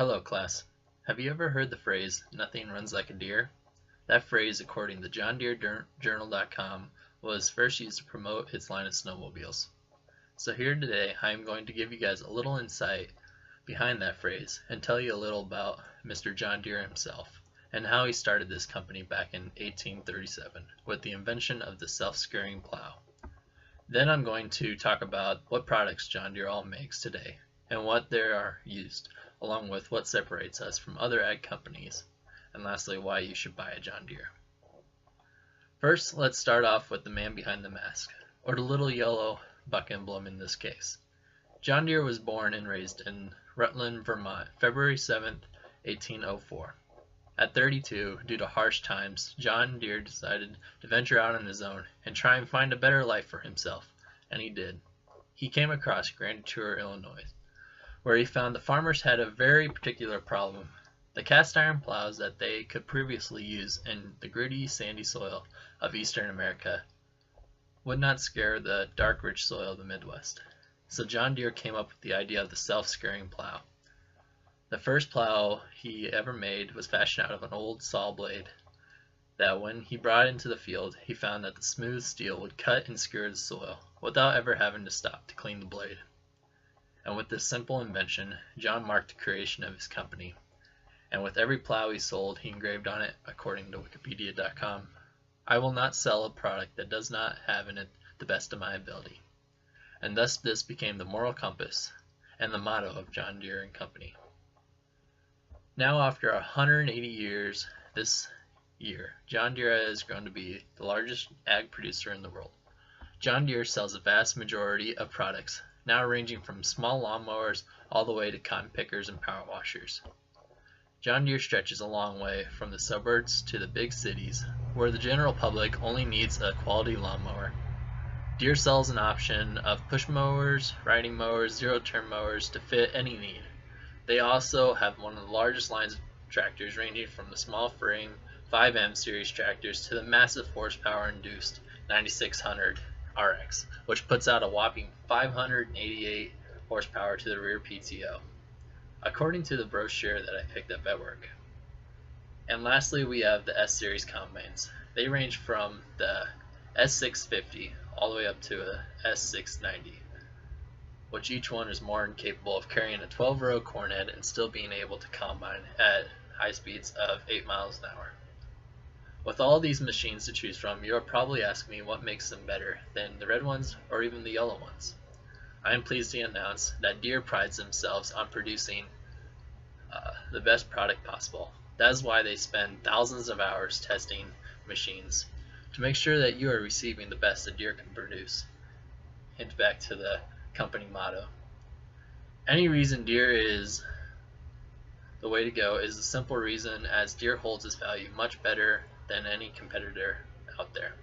Hello, class. Have you ever heard the phrase, "nothing runs like a deer"? That phrase, according to JohnDeereJournal.com, was first used to promote its line of snowmobiles. So here today, I am going to give you guys a little insight behind that phrase and tell you a little about Mr. John Deere himself and how he started this company back in 1837 with the invention of the self-scurrying plow. Then I'm going to talk about what products John Deere all makes today and what they are used, along with what separates us from other ag companies, and lastly why you should buy a John Deere. First, let's start off with the man behind the mask, or the little yellow buck emblem in this case. John Deere was born and raised in Rutland, Vermont, February 7th, 1804. At 32, due to harsh times, John Deere decided to venture out on his own and try and find a better life for himself, and he did. He came across Grand Tour, Illinois, where he found the farmers had a very particular problem. The cast iron plows that they could previously use in the gritty, sandy soil of eastern America would not scare the dark, rich soil of the Midwest. So John Deere came up with the idea of the self-scurrying plow. The first plow he ever made was fashioned out of an old saw blade that when he brought it into the field, he found that the smooth steel would cut and skewer the soil without ever having to stop to clean the blade. And with this simple invention, John marked the creation of his company. And with every plow he sold, he engraved on it, according to Wikipedia.com, "I will not sell a product that does not have in it the best of my ability." And thus this became the moral compass and the motto of John Deere and Company. Now after 180 years this year, John Deere has grown to be the largest ag producer in the world. John Deere sells a vast majority of products, now ranging from small lawnmowers all the way to cotton pickers and power washers. John Deere stretches a long way from the suburbs to the big cities, where the general public only needs a quality lawnmower. Deere sells an option of push mowers, riding mowers, zero-turn mowers to fit any need. They also have one of the largest lines of tractors, ranging from the small frame 5M series tractors to the massive horsepower induced 9600 RX, which puts out a whopping 588 horsepower to the rear PTO, according to the brochure that I picked up at work. And lastly, we have the S-Series combines. They range from the S650 all the way up to a S690, which each one is more than capable of carrying a 12-row cornhead and still being able to combine at high speeds of 8 miles an hour. With all these machines to choose from, you'll probably ask me what makes them better than the red ones or even the yellow ones. I am pleased to announce that Deere prides themselves on producing the best product possible. That is why they spend thousands of hours testing machines to make sure that you are receiving the best that Deere can produce. Hint back to the company motto. Any reason Deere is the way to go is the simple reason as Deere holds its value much better than any competitor out there.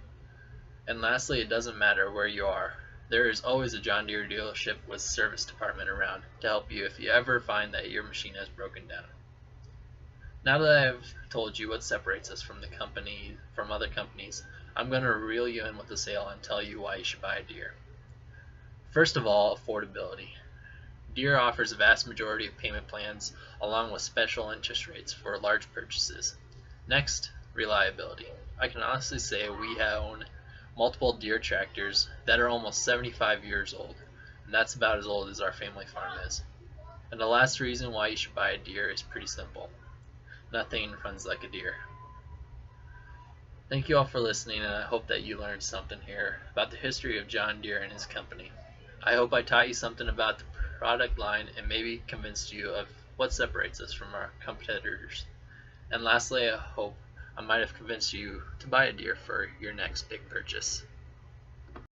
And lastly, it doesn't matter where you are. There is always a John Deere dealership with service department around to help you if you ever find that your machine has broken down. Now that I've told you what separates us from other companies, I'm going to reel you in with a sale and tell you why you should buy a Deere. First of all, affordability. Deere offers a vast majority of payment plans along with special interest rates for large purchases. Next, reliability. I can honestly say we own multiple Deere tractors that are almost 75 years old, and that's about as old as our family farm is. And the last reason why you should buy a Deere is pretty simple. Nothing runs like a Deere. Thank you all for listening, and I hope that you learned something here about the history of John Deere and his company. I hope I taught you something about the product line and maybe convinced you of what separates us from our competitors. And lastly, I hope I might have convinced you to buy a Deere for your next big purchase.